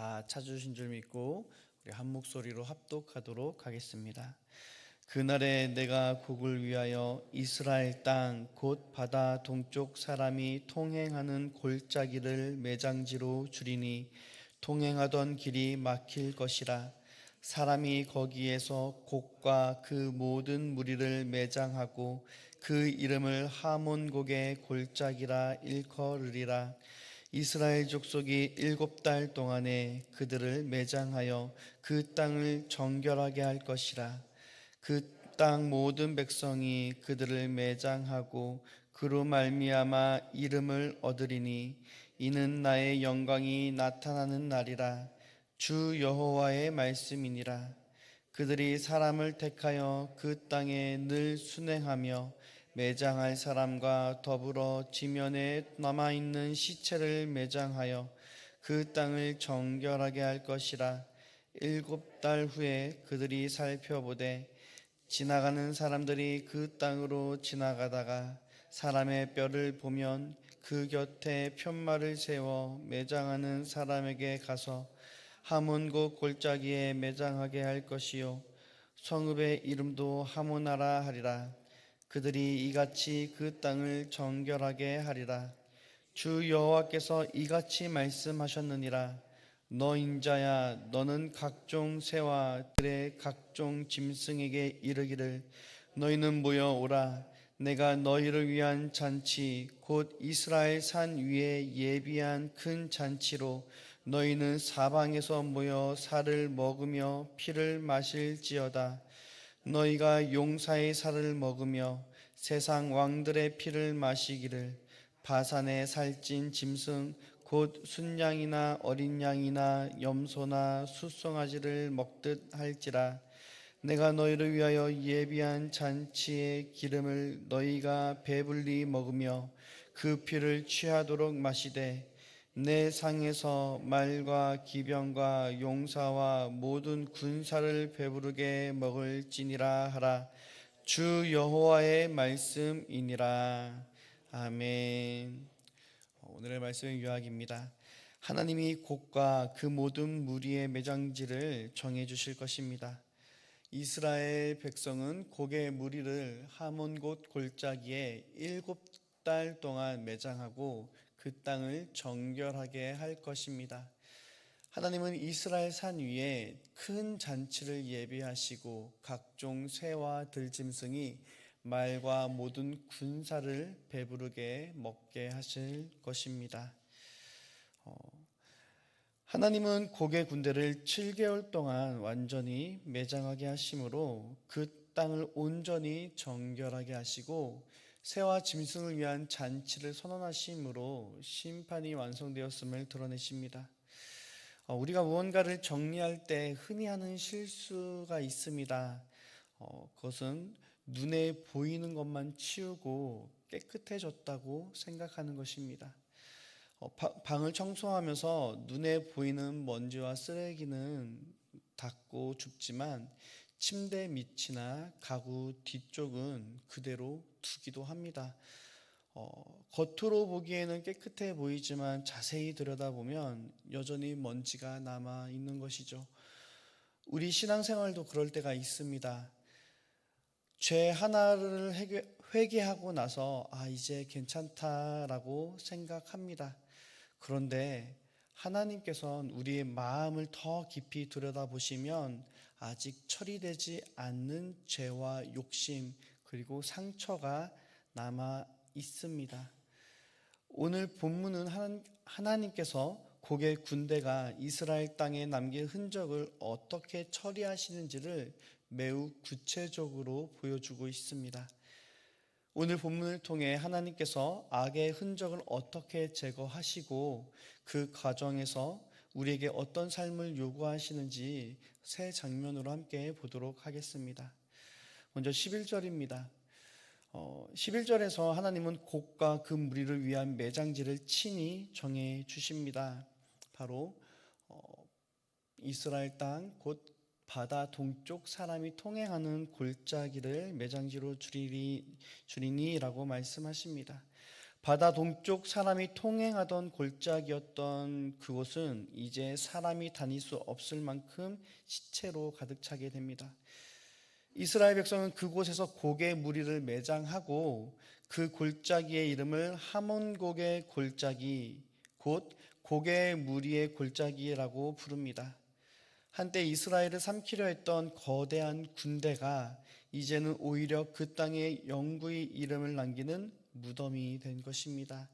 다 찾으신 줄 믿고 우리 한 목소리로 합독하도록 하겠습니다. 그날에 내가 곡을 위하여 이스라엘 땅 곧 바다 동쪽 사람이 통행하는 골짜기를 매장지로 주리니 통행하던 길이 막힐 것이라. 사람이 거기에서 곡과 그 모든 무리를 매장하고 그 이름을 하몬곡의 골짜기라 일컬으리라. 이스라엘 족속이 7달 동안에 그들을 매장하여 그 땅을 정결하게 할 것이라. 그 땅 모든 백성이 그들을 매장하고 그로 말미암아 이름을 얻으리니 이는 나의 영광이 나타나는 날이라. 주 여호와의 말씀이니라. 그들이 사람을 택하여 그 땅에 늘 순행하며 매장할 사람과 더불어 지면에 남아있는 시체를 매장하여 그 땅을 정결하게 할 것이라. 7달 후에 그들이 살펴보되 지나가는 사람들이 그 땅으로 지나가다가 사람의 뼈를 보면 그 곁에 편말을 세워 매장하는 사람에게 가서 하몬곡 골짜기에 매장하게 할 것이요 성읍의 이름도 하모나라 하리라. 그들이 이같이 그 땅을 정결하게 하리라. 주 여호와께서 이같이 말씀하셨느니라. 너 인자야, 너는 각종 새와 들의 각종 짐승에게 이르기를 너희는 모여 오라. 내가 너희를 위한 잔치 곧 이스라엘 산 위에 예비한 큰 잔치로 너희는 사방에서 모여 살을 먹으며 피를 마실지어다. 너희가 용사의 살을 먹으며 세상 왕들의 피를 마시기를 바산의 살찐 짐승 곧 순양이나 어린 양이나 염소나 숫송아지를 먹듯 할지라. 내가 너희를 위하여 예비한 잔치의 기름을 너희가 배불리 먹으며 그 피를 취하도록 마시되 내 상에서 말과 기병과 용사와 모든 군사를 배부르게 먹을지니라 하라. 주 여호와의 말씀이니라. 아멘. 오늘의 말씀의 요약입니다. 하나님이 곡과 그 모든 무리의 매장지를 정해 주실 것입니다. 이스라엘 백성은 곡의 무리를 하몬곳 골짜기에 7달 동안 매장하고 그 땅을 정결하게 할 것입니다. 하나님은 이스라엘 산 위에 큰 잔치를 예비하시고 각종 새와 들짐승이 말과 모든 군사를 배부르게 먹게 하실 것입니다. 하나님은 곡의 군대를 7개월 동안 완전히 매장하게 하심으로 그 땅을 온전히 정결하게 하시고 새와 짐승을 위한 잔치를 선언하심으로 심판이 완성되었음을 드러내십니다. 우리가 무언가를 정리할 때 흔히 하는 실수가 있습니다. 그것은 눈에 보이는 것만 치우고 깨끗해졌다고 생각하는 것입니다. 방을 청소하면서 눈에 보이는 먼지와 쓰레기는 닦고 줍지만 침대 밑이나 가구 뒤쪽은 그대로 두기도 합니다. 겉으로 보기에는 깨끗해 보이지만 자세히 들여다보면 여전히 먼지가 남아 있는 것이죠. 우리 신앙생활도 그럴 때가 있습니다. 죄 하나를 회개하고 나서 이제 괜찮다라고 생각합니다. 그런데 하나님께서는 우리의 마음을 더 깊이 들여다보시면 아직 처리되지 않는 죄와 욕심 그리고 상처가 남아 있습니다. 오늘 본문은 하나님께서 곡의 군대가 이스라엘 땅에 남긴 흔적을 어떻게 처리하시는지를 매우 구체적으로 보여주고 있습니다. 오늘 본문을 통해 하나님께서 악의 흔적을 어떻게 제거하시고 그 과정에서 우리에게 어떤 삶을 요구하시는지 세 장면으로 함께 보도록 하겠습니다. 먼저 11절입니다. 11절에서 하나님은 곡과 그 무리를 위한 매장지를 친히 정해 주십니다. 바로 이스라엘 땅 곧 바다 동쪽 사람이 통행하는 골짜기를 매장지로 주리니라고 말씀하십니다. 바다 동쪽 사람이 통행하던 골짜기였던 그곳은 이제 사람이 다닐 수 없을 만큼 시체로 가득 차게 됩니다. 이스라엘 백성은 그곳에서 고개 무리를 매장하고 그 골짜기의 이름을 하몬고개 골짜기, 곧 고개 무리의 골짜기라고 부릅니다. 한때 이스라엘을 삼키려 했던 거대한 군대가 이제는 오히려 그 땅에 영구히 이름을 남기는 무덤이 된 것입니다.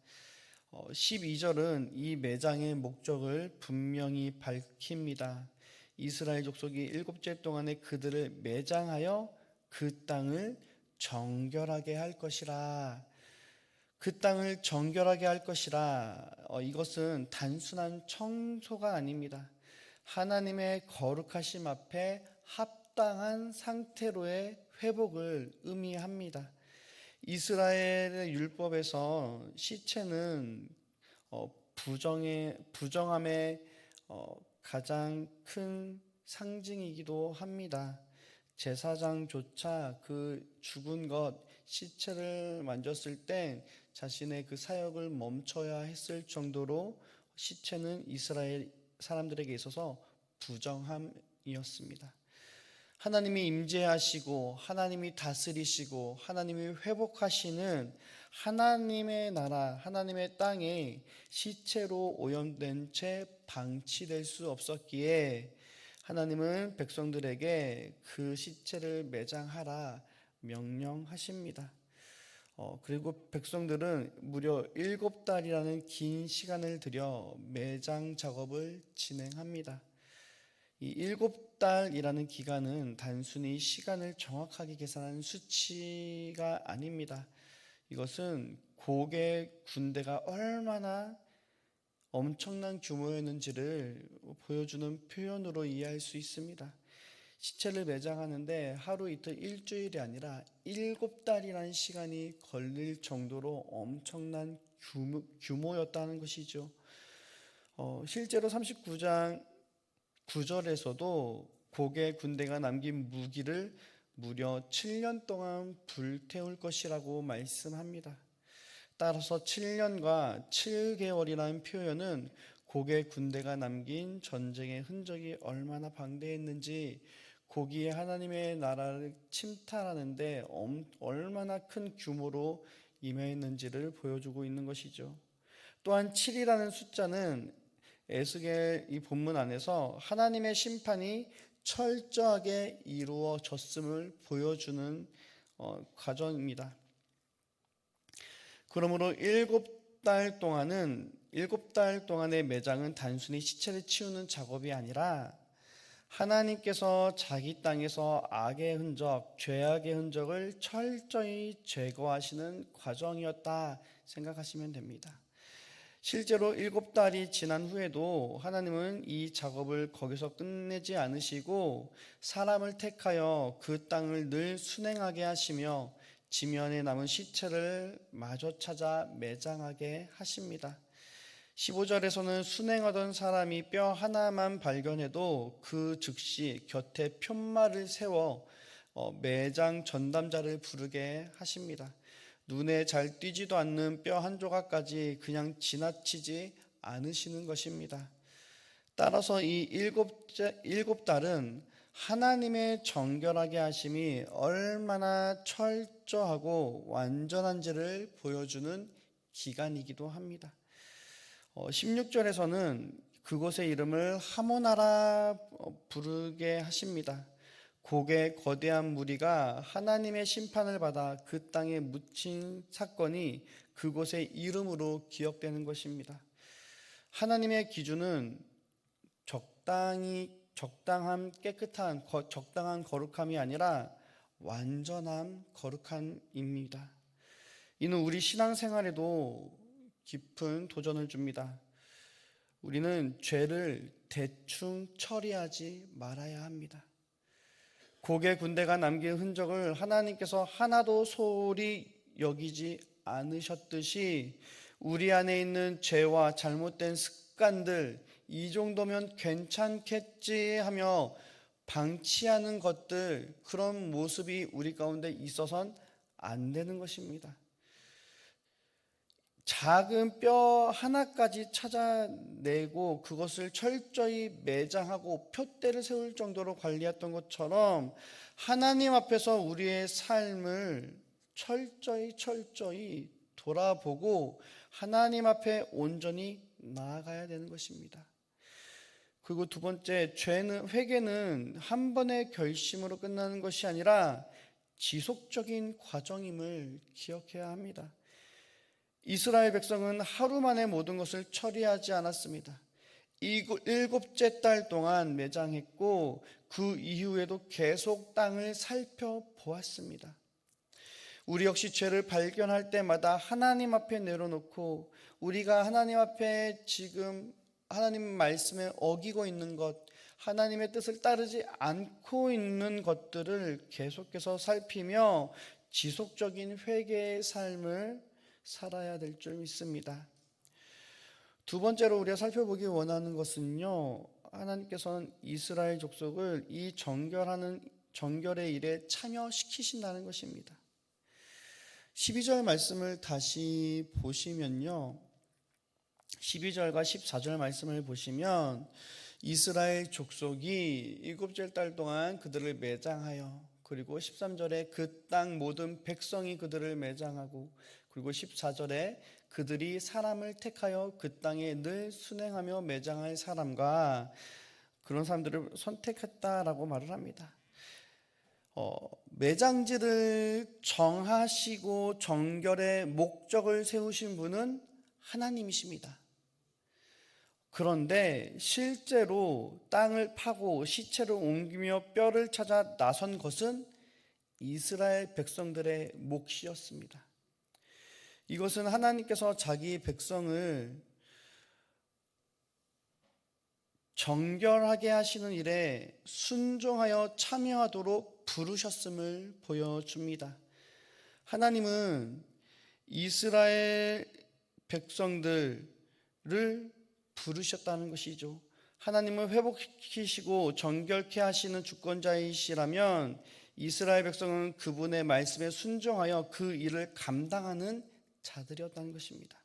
12절은 이 매장의 목적을 분명히 밝힙니다. 이스라엘 족속이 7째 동안에 그들을 매장하여 그 땅을 정결하게 할 것이라. 그 땅을 정결하게 할 것이라. 이것은 단순한 청소가 아닙니다. 하나님의 거룩하심 앞에 합당한 상태로의 회복을 의미합니다. 이스라엘의 율법에서 시체는 부정함의 가장 큰 상징이기도 합니다. 제사장조차 그 죽은 것, 시체를 만졌을 때 자신의 그 사역을 멈춰야 했을 정도로 시체는 이스라엘 사람들에게 있어서 부정함이었습니다. 하나님이 임재하시고 하나님이 다스리시고 하나님이 회복하시는 하나님의 나라, 하나님의 땅에 시체로 오염된 채 방치될 수 없었기에 하나님은 백성들에게 그 시체를 매장하라 명령하십니다. 그리고 백성들은 무려 7달이라는 긴 시간을 들여 매장 작업을 진행합니다. 이 7달이라는 기간은 단순히 시간을 정확하게 계산한 수치가 아닙니다. 이것은 고개 군대가 얼마나 엄청난 규모였는지를 보여주는 표현으로 이해할 수 있습니다. 시체를 매장하는데 하루 이틀 일주일이 아니라 7달이라는 시간이 걸릴 정도로 엄청난 규모였다는 것이죠. 실제로 39장 9절에서도 고개 군대가 남긴 무기를 무려 7년 동안 불태울 것이라고 말씀합니다. 따라서 7년과 7개월이라는 표현은 고개 군대가 남긴 전쟁의 흔적이 얼마나 방대했는지, 고기에 하나님의 나라를 침탈하는데 얼마나 큰 규모로 임했는지를 보여주고 있는 것이죠. 또한 7이라는 숫자는 에스겔 이 본문 안에서 하나님의 심판이 철저하게 이루어졌음을 보여주는 과정입니다. 그러므로 7달 동안의 매장은 단순히 시체를 치우는 작업이 아니라 하나님께서 자기 땅에서 악의 흔적, 죄악의 흔적을 철저히 제거하시는 과정이었다 생각하시면 됩니다. 실제로 7달이 지난 후에도 하나님은 이 작업을 거기서 끝내지 않으시고 사람을 택하여 그 땅을 늘 순행하게 하시며 지면에 남은 시체를 마저 찾아 매장하게 하십니다. 15절에서는 순행하던 사람이 뼈 하나만 발견해도 그 즉시 곁에 푯말을 세워 매장 전담자를 부르게 하십니다. 눈에 잘 띄지도 않는 뼈 한 조각까지 그냥 지나치지 않으시는 것입니다. 따라서 이 7달은 하나님의 정결하게 하심이 얼마나 철저하고 완전한지를 보여주는 기간이기도 합니다. 16절에서는 그곳의 이름을 하모나라 부르게 하십니다. 고개 거대한 무리가 하나님의 심판을 받아 그 땅에 묻힌 사건이 그곳의 이름으로 기억되는 것입니다. 하나님의 기준은 적당한 깨끗한 적당한 거룩함이 아니라 완전한 거룩함입니다. 이는 우리 신앙생활에도 깊은 도전을 줍니다. 우리는 죄를 대충 처리하지 말아야 합니다. 고개 군대가 남긴 흔적을 하나님께서 하나도 소홀히 여기지 않으셨듯이 우리 안에 있는 죄와 잘못된 습관들, 이 정도면 괜찮겠지 하며 방치하는 것들, 그런 모습이 우리 가운데 있어서는 안 되는 것입니다. 작은 뼈 하나까지 찾아내고 그것을 철저히 매장하고 푯대를 세울 정도로 관리했던 것처럼 하나님 앞에서 우리의 삶을 철저히 돌아보고 하나님 앞에 온전히 나아가야 되는 것입니다. 그리고 두 번째, 회개는 한 번의 결심으로 끝나는 것이 아니라 지속적인 과정임을 기억해야 합니다. 이스라엘 백성은 하루 만에 모든 것을 처리하지 않았습니다. 7째 달 동안 매장했고 그 이후에도 계속 땅을 살펴보았습니다. 우리 역시 죄를 발견할 때마다 하나님 앞에 내려놓고 우리가 하나님 앞에 지금 하나님 말씀에 어기고 있는 것, 하나님의 뜻을 따르지 않고 있는 것들을 계속해서 살피며 지속적인 회개의 삶을 살아야 될 줄 믿습니다. 두 번째로 우리가 살펴보기 원하는 것은요, 하나님께서는 이스라엘 족속을 이 정결의 일에 참여시키신다는 것입니다. 12절 말씀을 다시 보시면요, 12절과 14절 말씀을 보시면 이스라엘 족속이 7째 달 동안 그들을 매장하여, 그리고 13절에 그 땅 모든 백성이 그들을 매장하고, 그리고 14절에 그들이 사람을 택하여 그 땅에 늘 순행하며 매장할 사람과 그런 사람들을 선택했다라고 말을 합니다. 매장지를 정하시고 정결의 목적을 세우신 분은 하나님이십니다. 그런데 실제로 땅을 파고 시체를 옮기며 뼈를 찾아 나선 것은 이스라엘 백성들의 몫이었습니다. 이것은 하나님께서 자기 백성을 정결하게 하시는 일에 순종하여 참여하도록 부르셨음을 보여줍니다. 하나님은 이스라엘 백성들을 부르셨다는 것이죠. 하나님은 회복시키시고 정결케 하시는 주권자이시라면 이스라엘 백성은 그분의 말씀에 순종하여 그 일을 감당하는 자들이었다는 것입니다.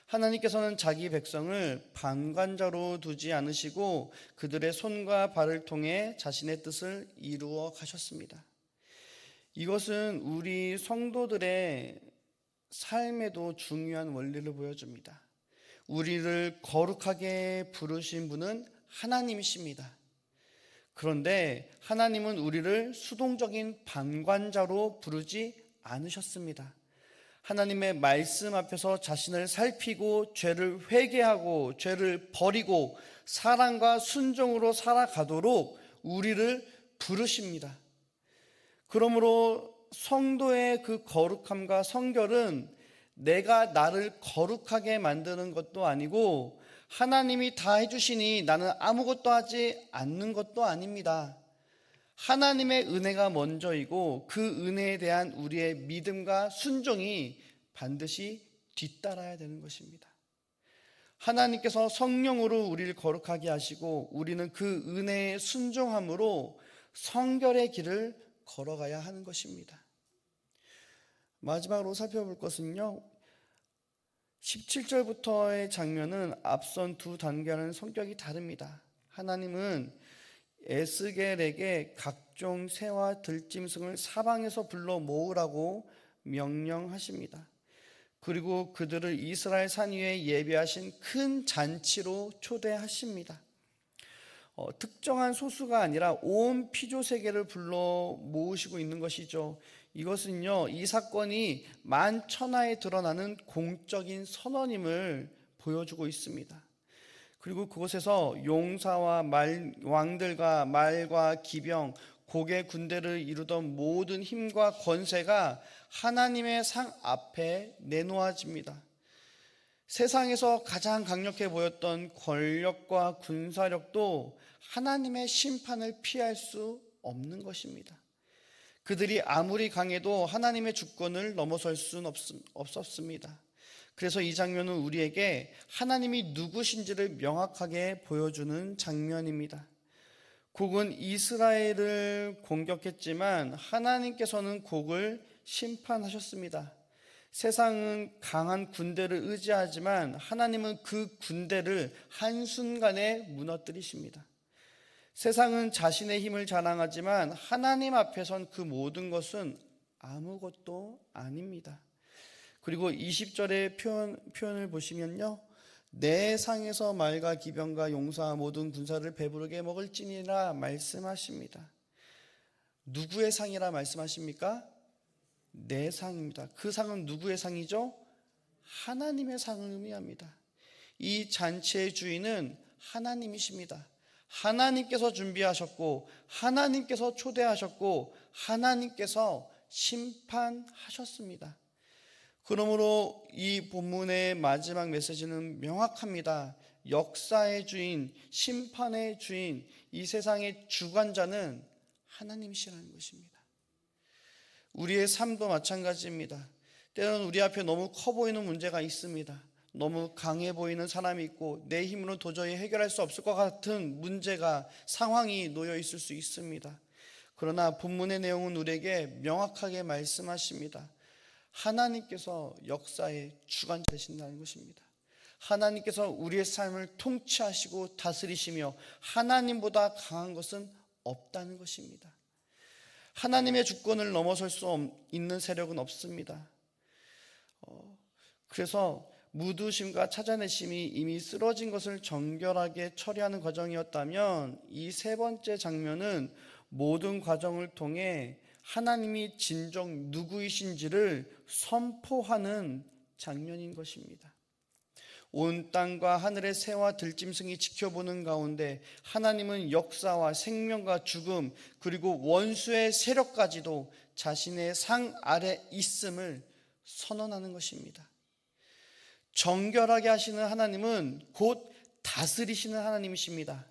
하나님께서는 자기 백성을 방관자로 두지 않으시고 그들의 손과 발을 통해 자신의 뜻을 이루어 가셨습니다. 이것은 우리 성도들의 삶에도 중요한 원리를 보여줍니다. 우리를 거룩하게 부르신 분은 하나님이십니다. 그런데 하나님은 우리를 수동적인 방관자로 부르지 않으셨습니다. 하나님의 말씀 앞에서 자신을 살피고 죄를 회개하고 죄를 버리고 사랑과 순종으로 살아가도록 우리를 부르십니다. 그러므로 성도의 그 거룩함과 성결은 내가 나를 거룩하게 만드는 것도 아니고 하나님이 다 해주시니 나는 아무것도 하지 않는 것도 아닙니다. 하나님의 은혜가 먼저이고 그 은혜에 대한 우리의 믿음과 순종이 반드시 뒤따라야 되는 것입니다. 하나님께서 성령으로 우리를 거룩하게 하시고 우리는 그 은혜의 순종함으로 성결의 길을 걸어가야 하는 것입니다. 마지막으로 살펴볼 것은요, 17절부터의 장면은 앞선 두 단계와는 성격이 다릅니다. 하나님은 에스겔에게 각종 새와 들짐승을 사방에서 불러 모으라고 명령하십니다. 그리고 그들을 이스라엘 산 위에 예비하신 큰 잔치로 초대하십니다. 특정한 소수가 아니라 온 피조 세계를 불러 모으시고 있는 것이죠. 이것은요, 이 사건이 만천하에 드러나는 공적인 선언임을 보여주고 있습니다. 그리고 그곳에서 용사와 왕들과 말과 기병, 곡의 군대를 이루던 모든 힘과 권세가 하나님의 상 앞에 내놓아집니다. 세상에서 가장 강력해 보였던 권력과 군사력도 하나님의 심판을 피할 수 없는 것입니다. 그들이 아무리 강해도 하나님의 주권을 넘어설 수는 없었습니다. 그래서 이 장면은 우리에게 하나님이 누구신지를 명확하게 보여주는 장면입니다. 곡은 이스라엘을 공격했지만 하나님께서는 곡을 심판하셨습니다. 세상은 강한 군대를 의지하지만 하나님은 그 군대를 한순간에 무너뜨리십니다. 세상은 자신의 힘을 자랑하지만 하나님 앞에선 그 모든 것은 아무것도 아닙니다. 그리고 20절의 표현을 보시면요, 내 상에서 말과 기병과 용사와 모든 군사를 배부르게 먹을지니라 말씀하십니다. 누구의 상이라 말씀하십니까? 내 상입니다. 그 상은 누구의 상이죠? 하나님의 상을 의미합니다. 이 잔치의 주인은 하나님이십니다. 하나님께서 준비하셨고 하나님께서 초대하셨고 하나님께서 심판하셨습니다. 그러므로 이 본문의 마지막 메시지는 명확합니다. 역사의 주인, 심판의 주인, 이 세상의 주관자는 하나님이시라는 것입니다. 우리의 삶도 마찬가지입니다. 때로는 우리 앞에 너무 커 보이는 문제가 있습니다. 너무 강해 보이는 사람이 있고 내 힘으로 도저히 해결할 수 없을 것 같은 문제가, 상황이 놓여 있을 수 있습니다. 그러나 본문의 내용은 우리에게 명확하게 말씀하십니다. 하나님께서 역사의 주관자 되신다는 것입니다. 하나님께서 우리의 삶을 통치하시고 다스리시며 하나님보다 강한 것은 없다는 것입니다. 하나님의 주권을 넘어설 수 있는 세력은 없습니다. 그래서 무두심과 찾아내심이 이미 쓰러진 것을 정결하게 처리하는 과정이었다면 이 세 번째 장면은 모든 과정을 통해 하나님이 진정 누구이신지를 선포하는 장면인 것입니다. 온 땅과 하늘의 새와 들짐승이 지켜보는 가운데 하나님은 역사와 생명과 죽음 그리고 원수의 세력까지도 자신의 상 아래 있음을 선언하는 것입니다. 정결하게 하시는 하나님은 곧 다스리시는 하나님이십니다.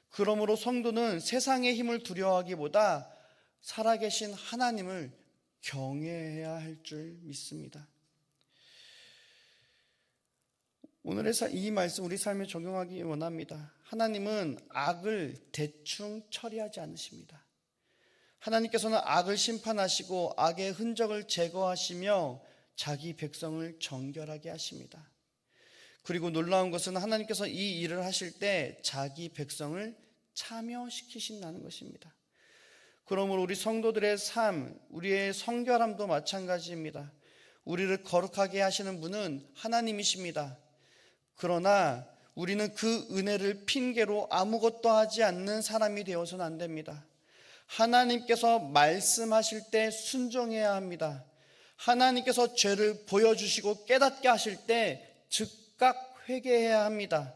그러므로 성도는 세상의 힘을 두려워하기보다 살아계신 하나님을 경외해야 할 줄 믿습니다. 오늘의 이 말씀 우리 삶에 적용하기 원합니다. 하나님은 악을 대충 처리하지 않으십니다. 하나님께서는 악을 심판하시고 악의 흔적을 제거하시며 자기 백성을 정결하게 하십니다. 그리고 놀라운 것은 하나님께서 이 일을 하실 때 자기 백성을 참여시키신다는 것입니다. 그러므로 우리 성도들의 삶, 우리의 성결함도 마찬가지입니다. 우리를 거룩하게 하시는 분은 하나님이십니다. 그러나 우리는 그 은혜를 핑계로 아무것도 하지 않는 사람이 되어서는 안 됩니다. 하나님께서 말씀하실 때 순종해야 합니다. 하나님께서 죄를 보여주시고 깨닫게 하실 때 즉각 회개해야 합니다.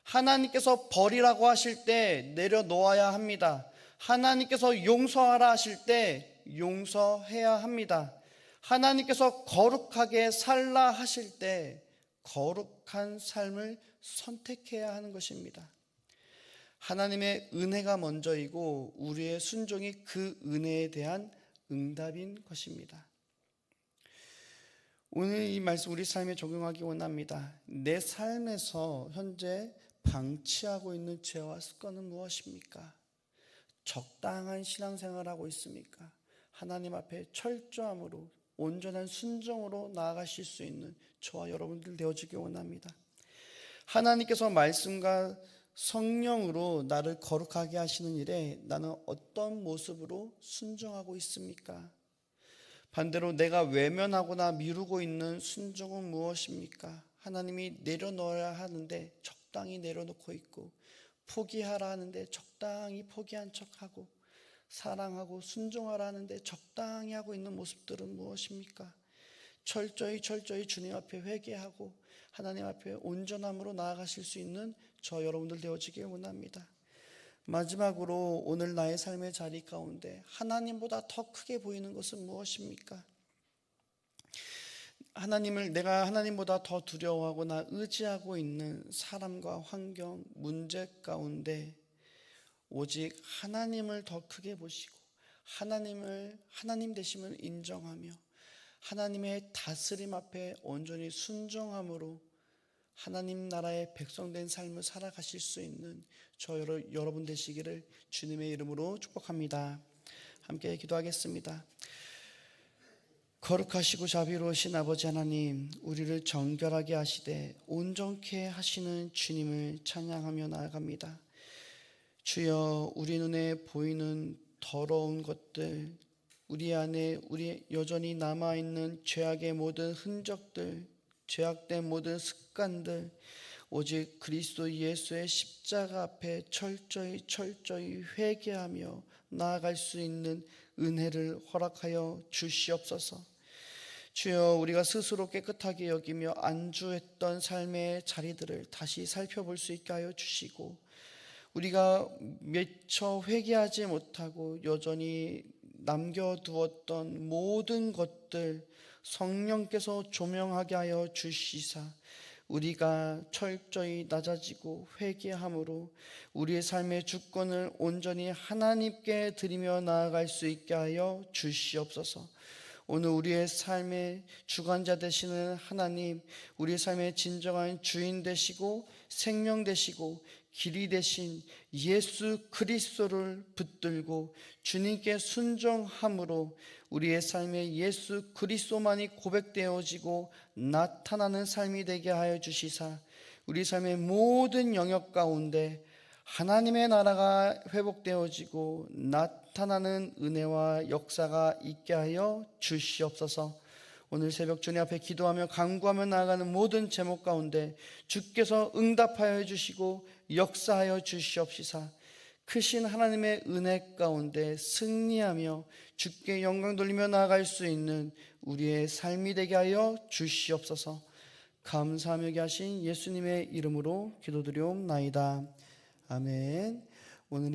하나님께서 버리라고 하실 때 내려놓아야 합니다. 하나님께서 용서하라 하실 때 용서해야 합니다. 하나님께서 거룩하게 살라 하실 때 거룩한 삶을 선택해야 하는 것입니다. 하나님의 은혜가 먼저이고 우리의 순종이 그 은혜에 대한 응답인 것입니다. 오늘 이 말씀 우리 삶에 적용하기 원합니다. 내 삶에서 현재 방치하고 있는 죄와 습관은 무엇입니까? 적당한 신앙생활을 하고 있습니까? 하나님 앞에 철저함으로 온전한 순종으로 나아가실 수 있는 저와 여러분들 되어지기 원합니다. 하나님께서 말씀과 성령으로 나를 거룩하게 하시는 일에 나는 어떤 모습으로 순종하고 있습니까? 반대로 내가 외면하거나 미루고 있는 순종은 무엇입니까? 하나님이 내려놓아야 하는데 적당히 내려놓고 있고, 포기하라 하는데 적당히 포기한 척하고, 사랑하고 순종하라 하는데 적당히 하고 있는 모습들은 무엇입니까? 철저히 주님 앞에 회개하고 하나님 앞에 온전함으로 나아가실 수 있는 저 여러분들 되어지길 원합니다. 마지막으로 오늘 나의 삶의 자리 가운데 하나님보다 더 크게 보이는 것은 무엇입니까? 내가 하나님보다 더 두려워하거나 의지하고 있는 사람과 환경, 문제 가운데 오직 하나님을 더 크게 보시고 하나님 되심을 인정하며 하나님의 다스림 앞에 온전히 순종함으로 하나님 나라의 백성된 삶을 살아가실 수 있는 저 여러분 되시기를 주님의 이름으로 축복합니다. 함께 기도하겠습니다. 거룩하시고 자비로우신 아버지 하나님, 우리를 정결하게 하시되 온전케 하시는 주님을 찬양하며 나아갑니다. 주여, 우리 눈에 보이는 더러운 것들, 우리 안에 여전히 남아있는 죄악의 모든 흔적들, 죄악된 모든 습관들, 오직 그리스도 예수의 십자가 앞에 철저히 회개하며 나아갈 수 있는 은혜를 허락하여 주시옵소서. 주여, 우리가 스스로 깨끗하게 여기며 안주했던 삶의 자리들을 다시 살펴볼 수 있게 하여 주시고, 우리가 미처 회개하지 못하고 여전히 남겨두었던 모든 것들 성령께서 조명하게 하여 주시사 우리가 철저히 낮아지고 회개함으로 우리의 삶의 주권을 온전히 하나님께 드리며 나아갈 수 있게 하여 주시옵소서. 오늘 우리의 삶의 주관자 되시는 하나님, 우리의 삶의 진정한 주인 되시고 생명 되시고 길이 되신 예수 그리스도를 붙들고 주님께 순종함으로 우리의 삶에 예수 그리스도만이 고백되어지고 나타나는 삶이 되게 하여 주시사 우리 삶의 모든 영역 가운데 하나님의 나라가 회복되어지고 나타나는 은혜와 역사가 있게 하여 주시옵소서. 오늘 새벽 주님 앞에 기도하며 간구하며 나아가는 모든 제목 가운데 주께서 응답하여 주시고 역사하여 주시옵시사 크신 하나님의 은혜 가운데 승리하며 주께 영광 돌리며 나아갈 수 있는 우리의 삶이 되게 하여 주시옵소서. 감사하며 계신 예수님의 이름으로 기도드리옵나이다. 아멘. 오늘